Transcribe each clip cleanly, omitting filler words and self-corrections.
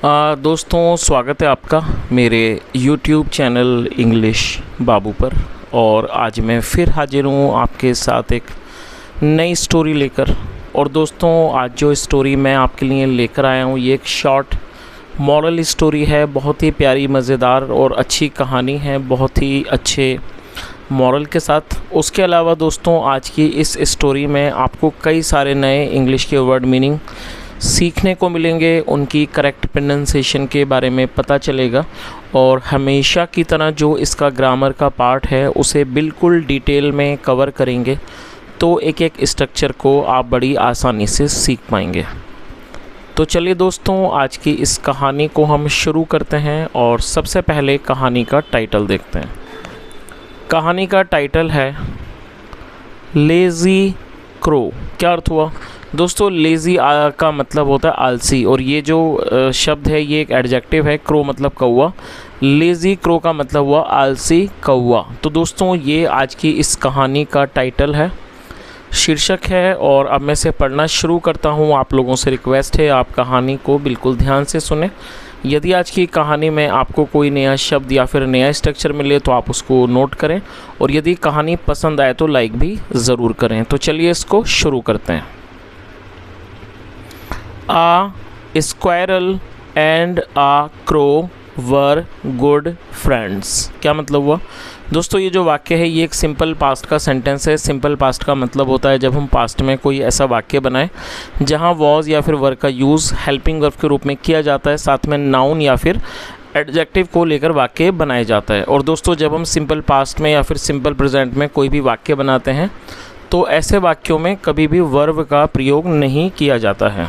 दोस्तों स्वागत है आपका मेरे YouTube चैनल इंग्लिश बाबू पर। और आज मैं फिर हाजिर हूँ आपके साथ एक नई स्टोरी लेकर। और दोस्तों आज जो स्टोरी मैं आपके लिए लेकर आया हूँ ये एक शॉर्ट मॉरल स्टोरी है। बहुत ही प्यारी, मज़ेदार और अच्छी कहानी है, बहुत ही अच्छे मॉरल के साथ। उसके अलावा दोस्तों आज की इस स्टोरी में आपको कई सारे नए इंग्लिश के वर्ड मीनिंग सीखने को मिलेंगे, उनकी करेक्ट प्रोनाउंसिएशन के बारे में पता चलेगा और हमेशा की तरह जो इसका ग्रामर का पार्ट है उसे बिल्कुल डिटेल में कवर करेंगे, तो एक एक स्ट्रक्चर को आप बड़ी आसानी से सीख पाएंगे। तो चलिए दोस्तों आज की इस कहानी को हम शुरू करते हैं और सबसे पहले कहानी का टाइटल देखते हैं। कहानी का टाइटल है लेज़ी क्रो। क्या अर्थ हुआ दोस्तों? लेज़ी का मतलब होता है आलसी, और ये जो शब्द है ये एक एडजेक्टिव है। क्रो मतलब कौवा, लेज़ी क्रो का मतलब हुआ आलसी कौवा। तो दोस्तों ये आज की इस कहानी का टाइटल है, शीर्षक है। और अब मैं से पढ़ना शुरू करता हूँ। आप लोगों से रिक्वेस्ट है आप कहानी को बिल्कुल ध्यान से सुने। यदि आज की कहानी में आपको कोई नया शब्द या फिर नया स्ट्रक्चर मिले तो आप उसको नोट करें, और यदि कहानी पसंद आए तो लाइक भी ज़रूर करें। तो चलिए इसको शुरू करते हैं। A squirrel and a crow were good friends। क्या मतलब हुआ दोस्तों? ये जो वाक्य है ये एक सिंपल पास्ट का सेंटेंस है। सिंपल पास्ट का मतलब होता है जब हम पास्ट में कोई ऐसा वाक्य बनाएं जहां वॉज या फिर वर का यूज़ हेल्पिंग वर्ब के रूप में किया जाता है, साथ में नाउन या फिर एडजेक्टिव को लेकर वाक्य बनाया जाता है। और दोस्तों जब हम सिंपल पास्ट में या फिर सिंपल प्रेजेंट में कोई भी वाक्य बनाते हैं तो ऐसे वाक्यों में कभी भी वर्ब का प्रयोग नहीं किया जाता है।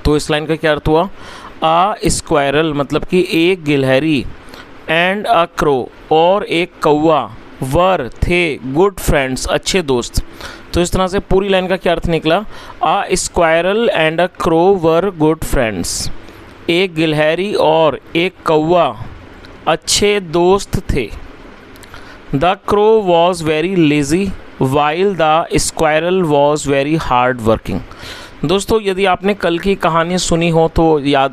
तो इस लाइन का क्या अर्थ हुआ? आ स्क्वायरल मतलब कि एक गिलहरी, एंड अ क्रो और एक कौवा, वर थे गुड फ्रेंड्स अच्छे दोस्त। तो इस तरह से पूरी लाइन का क्या अर्थ निकला? A squirrel and a crow were good friends. एक गिलहरी और एक कौवा अच्छे दोस्त थे। The crow was very lazy while the squirrel was very hard working. दोस्तों यदि आपने कल की कहानी सुनी हो तो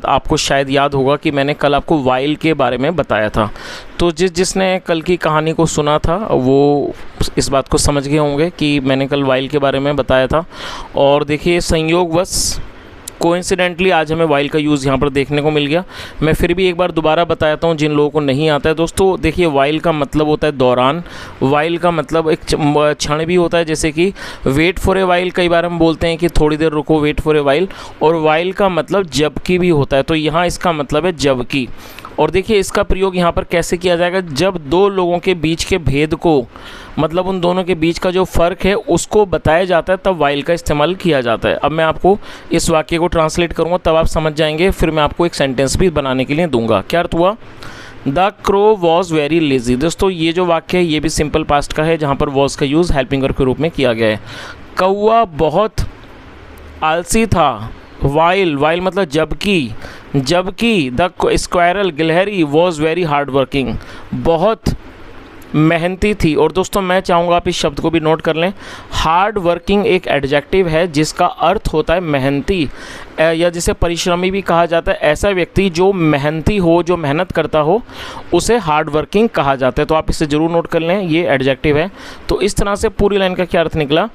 आपको शायद याद होगा कि मैंने कल आपको वाइल के बारे में बताया था। तो जिसने कल की कहानी को सुना था वो इस बात को समझ गए होंगे कि मैंने कल वाइल के बारे में बताया था। और देखिए संयोगवश कोइंसिडेंटली आज हमें वाइल का यूज़ यहाँ पर देखने को मिल गया। मैं फिर भी एक बार दोबारा बताता हूँ जिन लोगों को नहीं आता है। दोस्तों देखिए वाइल का मतलब होता है दौरान। वाइल का मतलब एक क्षण भी होता है, जैसे कि वेट फॉर ए वाइल कई बार हम बोलते हैं कि थोड़ी देर रुको, वेट फॉर ए वाइल। और वाइल का मतलब जबकि भी होता है, तो यहाँ इसका मतलब है जबकि। और देखिए इसका प्रयोग यहाँ पर कैसे किया जाएगा? जब दो लोगों के बीच के भेद को, मतलब उन दोनों के बीच का जो फ़र्क है उसको बताया जाता है, तब वाइल का इस्तेमाल किया जाता है। अब मैं आपको इस वाक्य को ट्रांसलेट करूँगा तब आप समझ जाएंगे, फिर मैं आपको एक सेंटेंस भी बनाने के लिए दूंगा। क्या अर्थ हुआ? The crow was very lazy. दोस्तों ये जो वाक्य है ये भी सिंपल पास्ट का है जहाँ पर वॉज का यूज़ हेल्पिंग वर्ब के रूप में किया गया है। कौवा बहुत आलसी था। वाइल मतलब जबकि द स्क्वायरल गिलहरी वॉज वेरी हार्ड वर्किंग, बहुत मेहनती थी। और दोस्तों मैं चाहूँगा आप इस शब्द को भी नोट कर लें। हार्ड वर्किंग एक एडजेक्टिव है जिसका अर्थ होता है मेहनती, या जिसे परिश्रमी भी कहा जाता है। ऐसा व्यक्ति जो मेहनती हो, जो मेहनत करता हो, उसे हार्ड वर्किंग कहा जाता है। तो आप इसे ज़रूर नोट कर लें, ये एडजेक्टिव है। तो इस तरह से पूरी लाइन का क्या अर्थ निकला?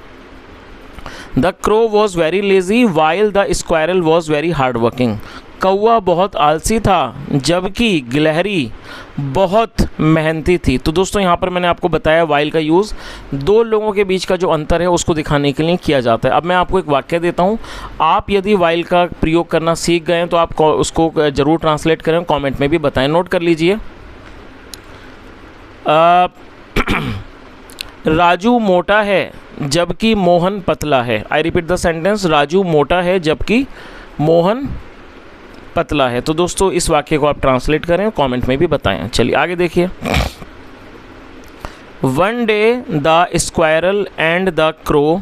The crow was very lazy while the squirrel was very hard working. कौवा बहुत आलसी था जबकि गिलहरी बहुत मेहनती थी। तो दोस्तों यहाँ पर मैंने आपको बताया वाइल का यूज़ दो लोगों के बीच का जो अंतर है उसको दिखाने के लिए किया जाता है। अब मैं आपको एक वाक्य देता हूँ, आप यदि वाइल का प्रयोग करना सीख गए हैं तो आप उसको ज़रूर ट्रांसलेट करें, कमेंट में भी बताएं। नोट कर लीजिए। राजू मोटा है जबकि मोहन पतला है। I repeat the sentence, Raju मोटा है जबकि मोहन पतला है। तो दोस्तों इस वाक्य को आप ट्रांसलेट करें, कमेंट में भी बताएं। चलिए आगे देखिए। One day the squirrel and the crow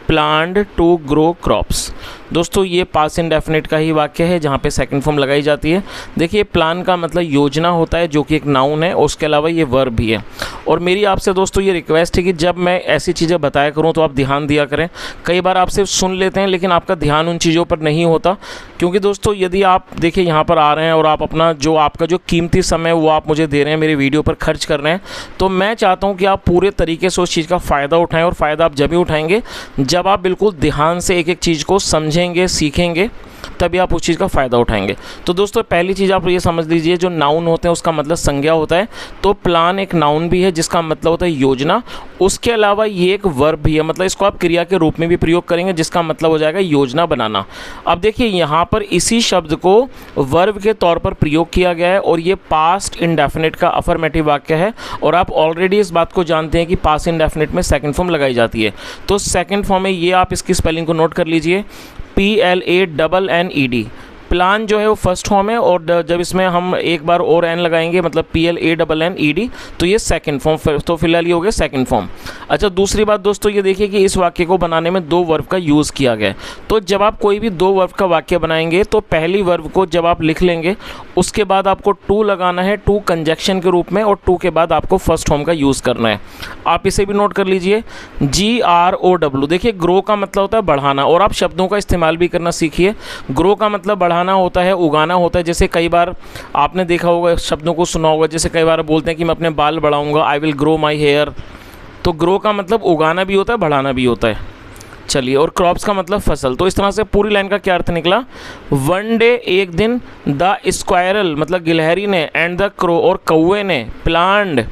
planned to grow crops. दोस्तों ये पास्ट इंडेफिनिट का ही वाक्य है जहाँ पे सेकंड फॉर्म लगाई जाती है। देखिए प्लान का मतलब योजना होता है जो कि एक नाउन है, और उसके अलावा ये वर्ब भी है। और मेरी आपसे दोस्तों ये रिक्वेस्ट है कि जब मैं ऐसी चीज़ें बताया करूँ तो आप ध्यान दिया करें। कई बार आप सिर्फ सुन लेते हैं लेकिन आपका ध्यान उन चीज़ों पर नहीं होता, क्योंकि दोस्तों यदि आप देखिए यहाँ पर आ रहे हैं और आप अपना जो आपका जो कीमती समय वो आप मुझे दे रहे हैं, मेरे वीडियो पर खर्च कर रहे हैं, तो मैं चाहता हूँ कि आप पूरे तरीके से उस चीज़ का फ़ायदा उठाएं। और फ़ायदा आप जब ही उठाएंगे जब आप बिल्कुल ध्यान से एक एक चीज़ को समझेंगे, सीखेंगे, तभी आप उस चीज़ का फ़ायदा उठाएंगे। तो दोस्तों पहली चीज़ आप ये समझ लीजिए, जो नाउन होते हैं उसका मतलब संज्ञा होता है। तो प्लान एक नाउन भी है जिसका मतलब होता है योजना। उसके अलावा ये एक वर्ब भी है, मतलब इसको आप क्रिया के रूप में भी प्रयोग करेंगे जिसका मतलब हो जाएगा योजना बनाना। अब देखिए यहाँ पर इसी शब्द को वर्ब के तौर पर प्रयोग किया गया है और ये पास्ट इंडेफिनिट का अफर्मेटिव वाक्य है। और आप ऑलरेडी इस बात को जानते हैं कि पास्ट इंडेफिनिट में सेकंड फॉर्म लगाई जाती है। तो सेकंड फॉर्म में ये आप इसकी स्पेलिंग को नोट कर लीजिए, PLANNED। प्लान जो है वो फर्स्ट फॉर्म है, और जब इसमें हम एक बार और एन लगाएंगे मतलब PLANNED, तो ये सेकंड फॉर्म। तो फिलहाल ये हो गया सेकंड फॉर्म। अच्छा, दूसरी बात दोस्तों ये देखिए कि इस वाक्य को बनाने में दो वर्ब का यूज़ किया गया है। तो जब आप कोई भी दो वर्ब का वाक्य बनाएंगे तो पहली वर्ब को जब आप लिख लेंगे उसके बाद आपको टू लगाना है, टू कंजक्शन के रूप में, और टू के बाद आपको फर्स्ट फॉर्म का यूज़ करना है। आप इसे भी नोट कर लीजिए, GROW। देखिए ग्रो का मतलब होता है बढ़ाना, और आप शब्दों का इस्तेमाल भी करना सीखिए। ग्रो का मतलब बढ़ाना होता है, उगाना होता है। जैसे कई बार आपने देखा होगा, शब्दों को सुना होगा, जैसे कई बार बोलते हैं कि मैं अपने बाल बढ़ाऊंगा, I will grow my hair. तो ग्रो का मतलब उगाना भी होता है, बढ़ाना भी होता है। चलिए, और क्रॉप्स का मतलब फसल। तो इस तरह से पूरी लाइन का क्या अर्थ निकला, वन डे एक दिन, द स्क्वायरल मतलब गिलहरी ने, एंड द क्रो और कौवे ने, प्लान्ड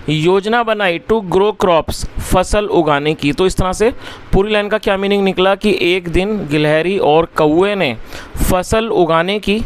योजना बनाई, टू ग्रो क्रॉप्स फसल उगाने की। तो इस तरह से पूरी लाइन का क्या मीनिंग निकला कि एक दिन गिलहरी और कौवे ने फसल उगाने की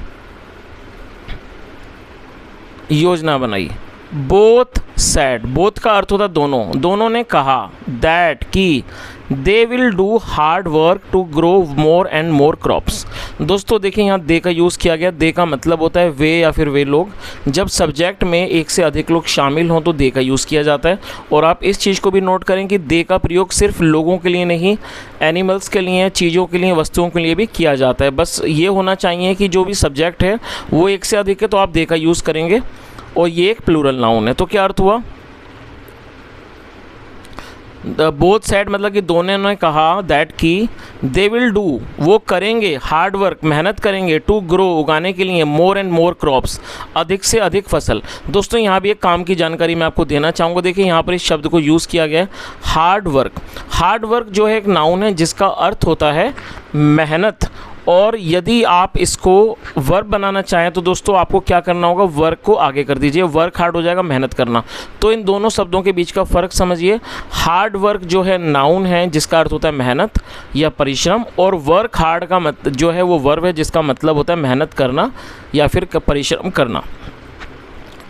योजना बनाई। बोथ सैड, बोथ का अर्थ होता दोनों, दोनों ने कहा, दैट की they will do hard work to grow more and more crops. दोस्तों देखिए यहाँ दे का यूज़ किया गया। दे का मतलब होता है वे या फिर वे लोग। जब सब्जेक्ट में एक से अधिक लोग शामिल हों तो दे का यूज़ किया जाता है। और आप इस चीज़ को भी नोट करें कि दे का प्रयोग सिर्फ लोगों के लिए नहीं, एनिमल्स के लिए, चीज़ों के लिए, वस्तुओं के लिए भी किया जाता है। बस ये होना चाहिए कि जो भी सब्जेक्ट है वो एक से अधिक है तो आप दे का यूज़ करेंगे, और ये एक प्लूरल नाउन है। तो क्या अर्थ हुआ, बोथ साइड मतलब कि दोनों ने कहा, दैट की दे विल डू वो करेंगे, हार्ड वर्क मेहनत करेंगे, टू ग्रो उगाने के लिए, मोर एंड मोर क्रॉप्स अधिक से अधिक फसल। दोस्तों यहाँ भी एक काम की जानकारी मैं आपको देना चाहूँगा। देखिए यहाँ पर इस शब्द को यूज़ किया गया है, हार्ड वर्क। हार्ड वर्क जो है एक नाउन है जिसका अर्थ होता है मेहनत। और यदि आप इसको वर्ब बनाना चाहें तो दोस्तों आपको क्या करना होगा, वर्क को आगे कर दीजिए, वर्क हार्ड हो जाएगा मेहनत करना। तो इन दोनों शब्दों के बीच का फ़र्क समझिए। हार्ड वर्क जो है नाउन है जिसका अर्थ होता है मेहनत या परिश्रम, और वर्क हार्ड का जो है वो वर्ब है जिसका मतलब होता है मेहनत करना या फिर परिश्रम करना।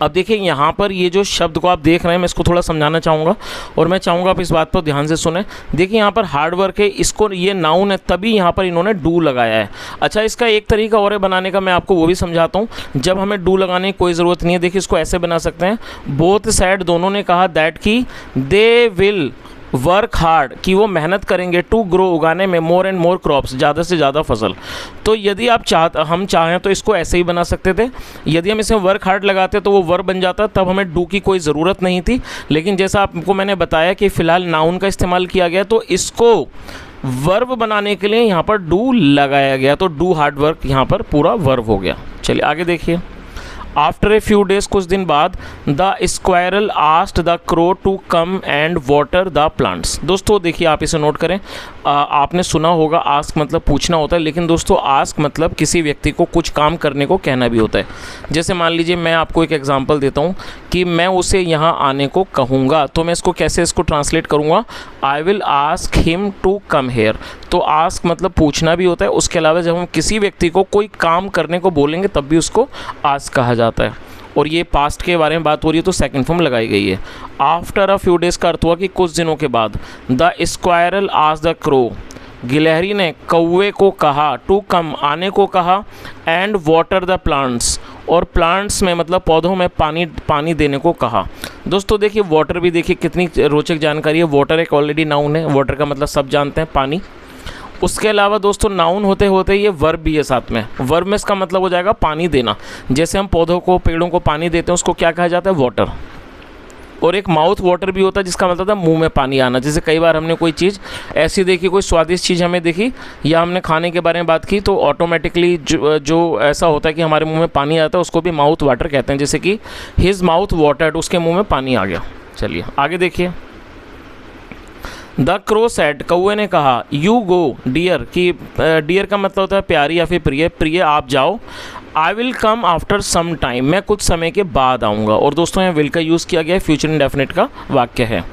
अब देखिए यहाँ पर ये जो शब्द को आप देख रहे हैं मैं इसको थोड़ा समझाना चाहूँगा, और मैं चाहूँगा आप इस बात पर ध्यान से सुने। देखिए यहाँ पर हार्ड वर्क है, इसको ये नाउन है तभी यहाँ पर इन्होंने डू लगाया है। अच्छा, इसका एक तरीका और है बनाने का, मैं आपको वो भी समझाता हूँ। जब हमें डू लगाने की कोई ज़रूरत नहीं है, देखिए इसको ऐसे बना सकते हैं, बोथ साइड दोनों ने कहा, दैट की दे विल वर्क हार्ड कि वो मेहनत करेंगे, टू ग्रो उगाने में, मोर एंड मोर क्रॉप्स ज़्यादा से ज़्यादा फसल। तो यदि आप हम चाहें तो इसको ऐसे ही बना सकते थे। यदि हम इसमें वर्क हार्ड लगाते तो वो वर्ब बन जाता, तब हमें डू की कोई ज़रूरत नहीं थी। लेकिन जैसा आपको मैंने बताया कि फ़िलहाल नाउन का इस्तेमाल किया गया तो इसको वर्ब बनाने के लिए यहाँ पर डू लगाया गया, तो डू हार्ड वर्क यहाँ पर पूरा वर्ब हो गया। चलिए आगे देखिए, आफ्टर ए फ्यू डेज कुछ दिन बाद, the squirrel asked the crow to come and water the plants. दोस्तों देखिए आप इसे नोट करें, आपने सुना होगा आस्क मतलब पूछना होता है, लेकिन दोस्तों आस्क मतलब किसी व्यक्ति को कुछ काम करने को कहना भी होता है। जैसे मान लीजिए मैं आपको एक एग्जांपल देता हूँ कि मैं उसे यहाँ आने को कहूँगा, तो मैं इसको कैसे इसको ट्रांसलेट करूँगा, I will ask him to come here. तो आस्क मतलब पूछना भी होता है। उसके अलावा जब हम किसी व्यक्ति को कोई काम करने को बोलेंगे तब भी उसको आस्क कहा जाता है। और ये पास्ट के बारे में बात हो रही है तो सेकंड फॉर्म लगाई गई है। आफ्टर अ फ्यू डेज का अर्थ हुआ कि कुछ दिनों के बाद। The squirrel asked the crow, गिलहरी ने कौवे को कहा, टू कम आने को कहा, एंड वाटर द प्लांट्स और प्लांट्स में मतलब पौधों में पानी देने को कहा। दोस्तों देखिए वाटर भी देखिए कितनी रोचक जानकारी है। वाटर एक ऑलरेडी नाउन है, वाटर का मतलब सब जानते हैं पानी। उसके अलावा दोस्तों नाउन होते होते ये वर्ब भी है साथ में। वर्ब में इसका मतलब हो जाएगा पानी देना। जैसे हम पौधों को, पेड़ों को पानी देते हैं, उसको क्या कहा जाता है? वाटर। और एक माउथ वाटर भी होता है जिसका मतलब था मुंह में पानी आना। जैसे कई बार हमने कोई चीज़ ऐसी देखी, कोई स्वादिष्ट चीज़ हमें देखी, या हमने खाने के बारे में बात की, तो ऑटोमेटिकली जो ऐसा होता है कि हमारे मुंह में पानी आता है, उसको भी माउथ वाटर कहते हैं। जैसे कि हिज माउथ वाटर्ड, उसके मुंह में पानी आ गया। चलिए आगे देखिए। द क्रो सेड, कौवे ने कहा, यू गो डियर, कि डियर का मतलब होता है प्यारी या फिर प्रिय। प्रिय आप जाओ। I will come after some time, मैं कुछ समय के बाद आऊँगा। और दोस्तों यहाँ विल का यूज़ किया गया है, फ्यूचर इंडेफिनिट का वाक्य है।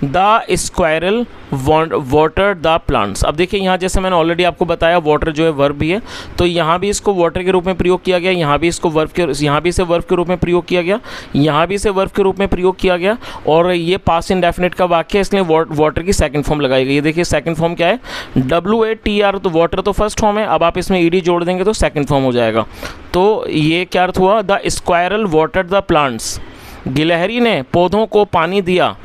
The squirrel water the plants. अब देखिए यहाँ जैसे मैंने ऑलरेडी आपको बताया, वाटर जो है वर्ब भी है, तो यहाँ भी इसको वाटर के रूप में प्रयोग किया गया, यहाँ भी इसको वर्ब के, यहाँ भी इसे वर्ब के रूप में प्रयोग किया गया, यहाँ भी इसे वर्ब के रूप में प्रयोग किया गया। और ये पास्ट इंडेफिनिट का वाक्य है, इसलिए वाटर की सेकंड फॉर्म लगाई गई है। देखिए सेकंड फॉर्म क्या है? WATR। तो वाटर तो फर्स्ट फॉर्म है, अब आप इसमें ED जोड़ देंगे तो सेकंड फॉर्म हो जाएगा। तो ये क्या अर्थ हुआ? The squirrel watered the plants, गिलहरी ने पौधों को पानी दिया।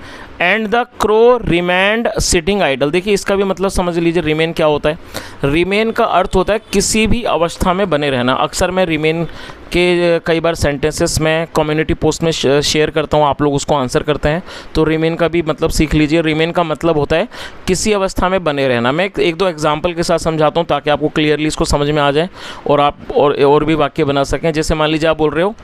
And the crow remained sitting idle. देखिए इसका भी मतलब समझ लीजिए, रिमेन क्या होता है? रिमेन का अर्थ होता है किसी भी अवस्था में बने रहना। अक्सर मैं रिमेन के कई बार सेंटेंसेस में कम्युनिटी पोस्ट में शेयर करता हूँ, आप लोग उसको आंसर करते हैं, तो रिमेन का भी मतलब सीख लीजिए। रिमेन का मतलब होता है किसी अवस्था में बने रहना। मैं एक दो एग्जांपल के साथ समझाता हूँ ताकि आपको क्लियरली इसको समझ में आ जाए और आप और भी वाक्य बना सकें। जैसे मान लीजिए आप बोल रहे हो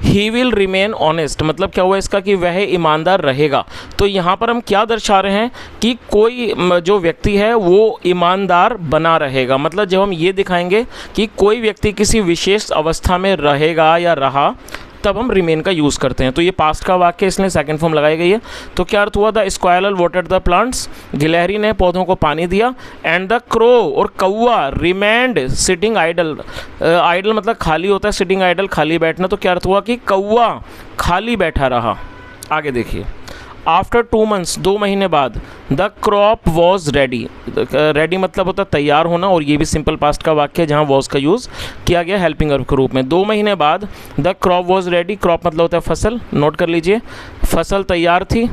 ही विल रिमेन ऑनेस्ट, मतलब क्या हुआ इसका? कि वह ईमानदार रहेगा। तो यहाँ पर हम क्या दर्शा रहे हैं कि कोई जो व्यक्ति है वो ईमानदार बना रहेगा। मतलब जब हम ये दिखाएंगे कि कोई व्यक्ति किसी विशेष अवस्था में रहेगा या रहा, तब हम रिमेन का यूज़ करते हैं। तो ये पास्ट का वाक्य, इसलिए सेकंड फॉर्म लगाई गई है। तो क्या अर्थ हुआ? The squirrel watered the plants, गिलहरी ने पौधों को पानी दिया। एंड द क्रो, और कौवा, रिमेंड सिटिंग आइडल। आइडल मतलब खाली होता है, सिटिंग आइडल खाली बैठना। तो क्या अर्थ हुआ? कि कौवा खाली बैठा रहा। आगे देखिए। आफ्टर 2 months, 2 महीने बाद, the crop was ready. Ready मतलब होता है तैयार होना, और ये भी सिंपल पास्ट का वाक्य है जहाँ वॉज का यूज़ किया गया हेल्पिंग वर्ब के रूप में। 2 महीने बाद the crop was ready. Crop मतलब होता है फसल, नोट कर लीजिए, फसल तैयार थी।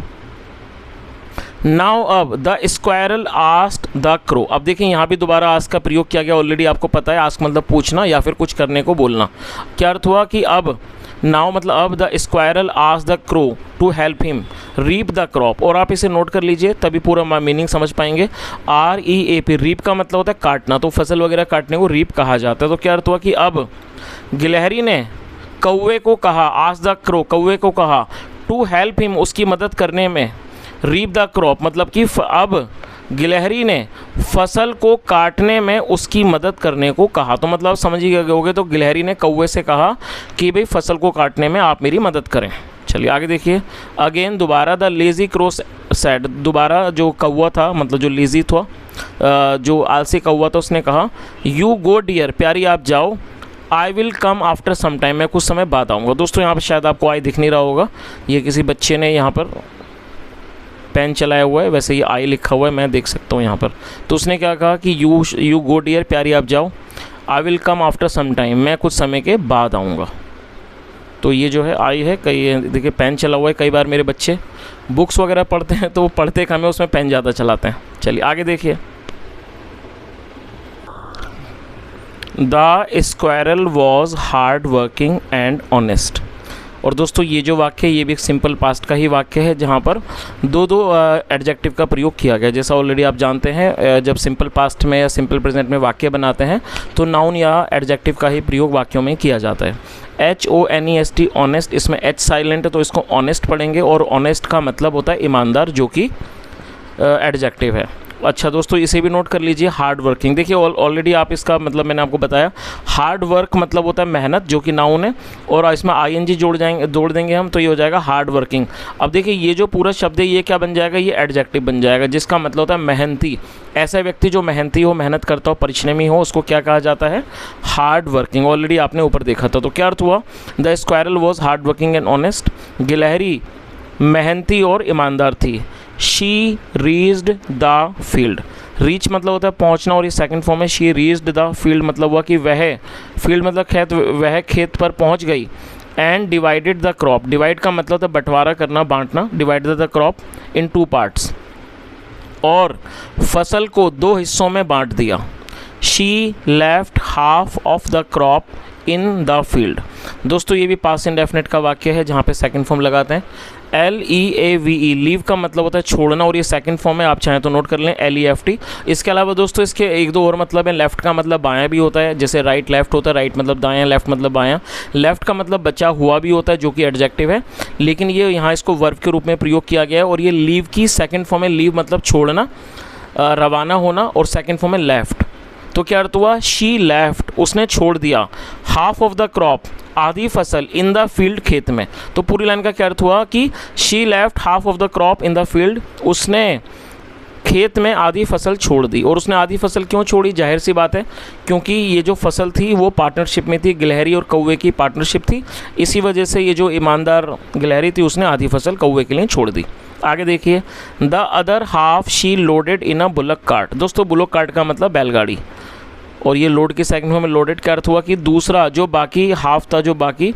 नाउ अब the squirrel asked the crow. अब देखिए यहाँ भी दोबारा आस्क का प्रयोग किया गया, ऑलरेडी आपको पता है। आस्क मतलब पूछना या फिर कुछ करने को बोलना। क्या अर्थ हुआ? कि अब, नाउ मतलब अब, the squirrel asked the crow to help him reap the crop. और आप इसे नोट कर लीजिए तभी पूरा मीनिंग समझ पाएंगे। REAP, रीप का मतलब होता है काटना, तो फसल वगैरह काटने को रीप कहा जाता है। तो क्या अर्थ हुआ? कि अब गिलहरी ने कौवे को कहा, आस्क्ड द क्रो, कौवे को कहा, टू हेल्प हिम, उसकी मदद करने में, रीप द क्रॉप मतलब कि अब गिलहरी ने फसल को काटने में उसकी मदद करने को कहा। तो मतलब समझ ही गए होगे। तो गिलहरी ने कौवे से कहा कि भाई फसल को काटने में आप मेरी मदद करें। चलिए आगे देखिए। अगेन, दोबारा, द लेज़ी क्रो सेड, दोबारा जो कौवा था, मतलब जो लेज़ी था, जो आलसी कौवा था, उसने कहा, यू गो डियर, प्यारी आप जाओ। I will come after some time, मैं कुछ समय बाद आऊँगा। दोस्तों यहाँ पर शायद आपको आई दिख नहीं रहा होगा, ये किसी बच्चे ने यहाँ पर पेन चलाया हुआ है, वैसे ये आई लिखा हुआ है, मैं देख सकता हूँ यहाँ पर। तो उसने क्या कहा कि यू गो डियर, प्यारी आप जाओ। I will come after some time, मैं कुछ समय के बाद आऊँगा। तो ये जो है आई है, कई देखिए पेन चला हुआ है। कई बार मेरे बच्चे बुक्स वगैरह पढ़ते हैं तो वो पढ़ते कम है, उसमें पेन ज़्यादा चलाते हैं। चलिए आगे देखिए। The squirrel was hard working and honest. और दोस्तों ये जो वाक्य है ये भी एक सिंपल पास्ट का ही वाक्य है जहाँ पर दो एडजेक्टिव का प्रयोग किया गया। जैसा ऑलरेडी आप जानते हैं, जब सिंपल पास्ट में या सिंपल प्रेजेंट में वाक्य बनाते हैं तो नाउन या एडजेक्टिव का ही प्रयोग वाक्यों में किया जाता है। HONEST, ऑनेस्ट, इसमें H साइलेंट है तो इसको ऑनेस्ट पढ़ेंगे। और ऑनेस्ट का मतलब होता है ईमानदार, जो कि एडजेक्टिव है। अच्छा दोस्तों इसे भी नोट कर लीजिए। हार्ड वर्किंग, देखिए ऑलरेडी आप इसका मतलब मैंने आपको बताया। हार्ड वर्क मतलब होता है मेहनत, जो कि नाउन है, और इसमें ING जोड़ देंगे हम, तो ये हो जाएगा हार्ड वर्किंग। अब देखिए ये जो पूरा शब्द है ये क्या बन जाएगा? ये एडजेक्टिव बन जाएगा, जिसका मतलब होता है मेहनती। ऐसा व्यक्ति जो मेहनती हो, मेहनत करता हो, परिश्रमी हो, उसको क्या कहा जाता है? Hard working. ऑलरेडी आपने ऊपर देखा था। तो क्या अर्थ हुआ? The squirrel was hard working and honest, गिलहरी मेहनती और ईमानदार थी। She reached the field, reach मतलब होता है पहुंचना, और ये सेकंड फॉर्म है। शी रीच्ड द फील्ड मतलब हुआ कि वह, फील्ड मतलब खेत, वह खेत पर पहुंच गई। And divided the crop, divide का मतलब होता है बंटवारा करना, बांटना। Divided the crop in 2 parts, और फसल को 2 हिस्सों में बांट दिया। She left half of the crop in the field. दोस्तों ये भी पास्ट इंडेफिनिट का वाक्य है जहाँ पे सेकंड फॉर्म लगाते हैं। LEAVE, लीव का मतलब होता है छोड़ना, और ये सेकंड फॉर्म है, आप चाहें तो नोट कर लें LEFT। इसके अलावा दोस्तों इसके एक दो और मतलब है। लेफ़्ट का मतलब बायां भी होता है, जैसे राइट लेफ़्ट होता है, राइट मतलब दायां, लेफ़्ट मतलब बायां। लेफ़्ट का मतलब बचा हुआ भी होता है जो कि एडजेक्टिव है, लेकिन ये यहाँ इसको वर्ब के रूप में प्रयोग किया गया है। और ये लीव की सेकेंड फॉर्म है। लीव मतलब छोड़ना, रवाना होना, और सेकेंड फॉर्म है लेफ़्ट। तो क्या अर्थ हुआ? शी लेफ्ट, उसने छोड़ दिया, हाफ ऑफ द क्रॉप, आधी फसल, इन द फील्ड, खेत में। तो पूरी लाइन का क्या अर्थ हुआ कि she left half of the crop in the field, उसने खेत में आधी फसल छोड़ दी। और उसने आधी फसल क्यों छोड़ी? जाहिर सी बात है, क्योंकि ये जो फसल थी वो पार्टनरशिप में थी, गिलहरी और कौवे की पार्टनरशिप थी। इसी वजह से ये जो ईमानदार गिलहरी थी उसने आधी फसल कौवे के लिए छोड़ दी। आगे देखिए, the other half she loaded in a bullock cart. दोस्तों बुलक कार्ट का मतलब बैलगाड़ी, और ये लोड के सेकंड में लोडेड का अर्थ हुआ कि दूसरा जो बाकी हाफ था, जो बाकी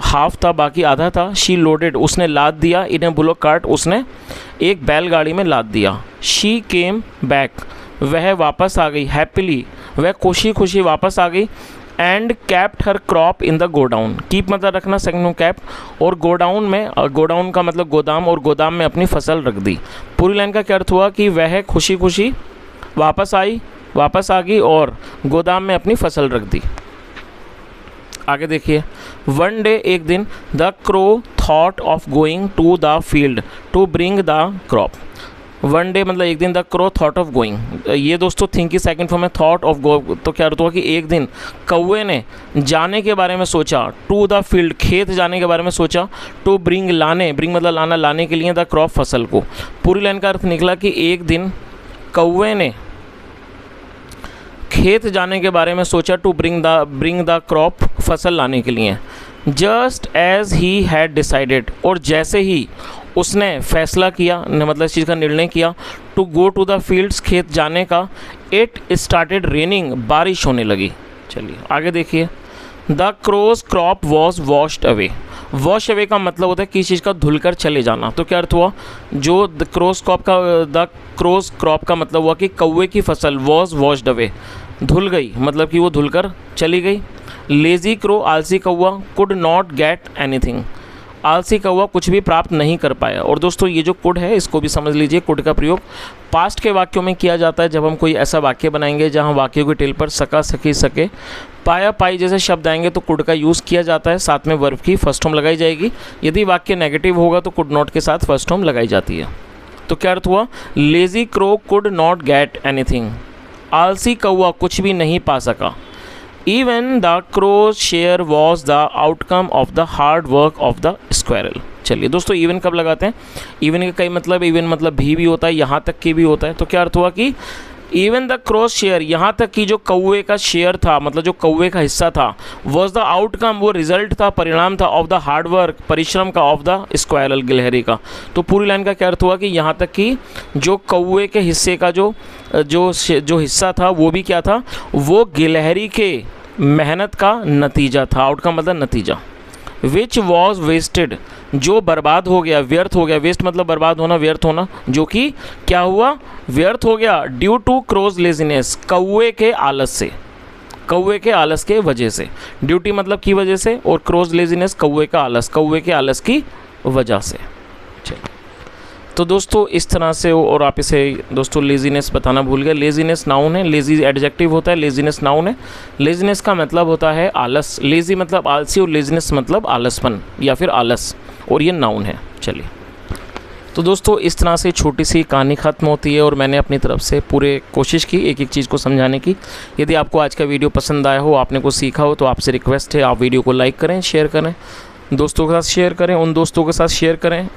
हाफ था, बाकी आधा था, शी लोडेड, उसने लाद दिया, इन अ बुलक कार्ट, उसने एक बैलगाड़ी में लाद दिया। शी केम बैक, वह वापस आ गई, हैप्पीली, वह खुशी खुशी वापस आ गई। And kept her crop in the godown, keep मतलब रखना, सेकंड में कैप, और गोडाउन में, गोडाउन का मतलब गोदाम, और गोदाम में अपनी फसल रख दी। पूरी लाइन का क्या अर्थ हुआ कि वह खुशी खुशी वापस आ गई और गोदाम में अपनी फसल रख दी। आगे देखिए, वन डे, एक दिन, the crow thought of going to the field to bring the crop. One day मतलब एक दिन, the crow thought of going, ये दोस्तों थिंक की सेकंड फॉर्म है, थॉट ऑफ गो। तो क्या अर्थ हुआ कि एक दिन कौवे ने जाने के बारे में सोचा, टू द फील्ड, खेत जाने के बारे में सोचा, टू ब्रिंग, लाने, ब्रिंग मतलब लाना, लाने के लिए, द क्रॉप, फसल को। पूरी लाइन का अर्थ निकला कि एक दिन कौवे ने खेत जाने के बारे में सोचा, टू ब्रिंग द क्रॉप, फसल लाने के लिए। Just as he had decided, और जैसे ही उसने फैसला किया, मतलब इस चीज़ का निर्णय किया, to go to the fields, खेत जाने का, इट स्टार्टेड रेनिंग, बारिश होने लगी। चलिए आगे देखिए, the crow's crop was washed away. Wash away का मतलब होता है किसी चीज़ का धुलकर चले जाना। तो क्या अर्थ हुआ? जो द क्रोज क्रॉप का मतलब हुआ कि कौवे की फसल वॉज वॉश्ड अवे, धुल गई, मतलब कि वो धुलकर चली गई। लेज़ी क्रो, आलसी कौवा, कुड नॉट गेट एनीथिंग, आलसी कौवा कुछ भी प्राप्त नहीं कर पाया। और दोस्तों ये जो कुड है इसको भी समझ लीजिए, कुड का प्रयोग पास्ट के वाक्यों में किया जाता है जब हम कोई ऐसा वाक्य बनाएंगे जहां वाक्यों की टेल पर सका, सकी, सके, पाया, पाई जैसे शब्द आएंगे तो कुड का यूज़ किया जाता है। साथ में वर्ब की फर्स्ट फॉर्म लगाई जाएगी। यदि वाक्य नेगेटिव होगा तो कुड नॉट के साथ फर्स्ट फॉर्म लगाई जाती है। तो क्या अर्थ हुआ? Lazy crow could not get anything, आलसी कौवा कुछ भी नहीं पा सका। Even the crow's share was the outcome of the hard work of the squirrel. चलिए दोस्तों, इवन कब लगाते हैं? इवन के कई मतलब, इवन मतलब भी होता है, यहाँ तक की भी होता है। तो क्या अर्थ हुआ कि इवन द क्रॉस शेयर, यहाँ तक कि जो कौवे का शेयर था, मतलब जो कौवे का हिस्सा था, वॉज द आउटकम, वो रिजल्ट था, परिणाम था, ऑफ द हार्ड वर्क, परिश्रम का, ऑफ द स्क्वायरल, गिलहरी का। तो पूरी लाइन का क्या अर्थ हुआ कि यहाँ तक कि जो कौवे के हिस्से का जो हिस्सा था वो भी क्या था? वो गिलहरी के मेहनत का नतीजा था। आउटकम मतलब नतीजा। विच वॉज वेस्टेड, जो बर्बाद हो गया, व्यर्थ हो गया। वेस्ट मतलब बर्बाद होना, व्यर्थ होना, जो कि क्या हुआ? व्यर्थ हो गया। ड्यू टू क्रोज लेजीनेस, कौवे के आलस से, कौवे के आलस के वजह से। ड्यूटी मतलब की वजह से, और क्रोज लेजीनेस कौवे का आलस, कौवे के आलस की वजह से। तो दोस्तों इस तरह से, और आप इसे दोस्तों लेजीनेस बताना भूल गए। लेजीनेस नाउन है, लेजी एडजेक्टिव होता है, लेजीनेस नाउन है। लेजीनेस का मतलब होता है आलस। लेजी मतलब आलसी और लेजीनेस मतलब आलसपन या फिर आलस, और ये नाउन है। चलिए, तो दोस्तों इस तरह से छोटी सी कहानी ख़त्म होती है, और मैंने अपनी तरफ से पूरे कोशिश की एक एक चीज़ को समझाने की। यदि आपको आज का वीडियो पसंद आया हो, आपने कुछ सीखा हो, तो आपसे रिक्वेस्ट है आप वीडियो को लाइक करें, शेयर करें, दोस्तों के साथ शेयर करें, उन दोस्तों के साथ शेयर करें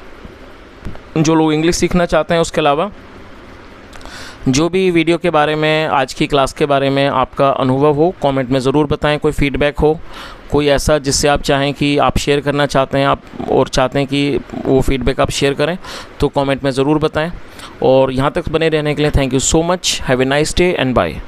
जो लोग इंग्लिश सीखना चाहते हैं। उसके अलावा जो भी वीडियो के बारे में, आज की क्लास के बारे में आपका अनुभव हो, कमेंट में ज़रूर बताएं। कोई फीडबैक हो, कोई ऐसा जिससे आप चाहें कि आप शेयर करना चाहते हैं, आप और चाहते हैं कि वो फीडबैक आप शेयर करें, तो कमेंट में ज़रूर बताएं। और यहाँ तक बने रहने के लिए thank you so much. Have a nice day and bye.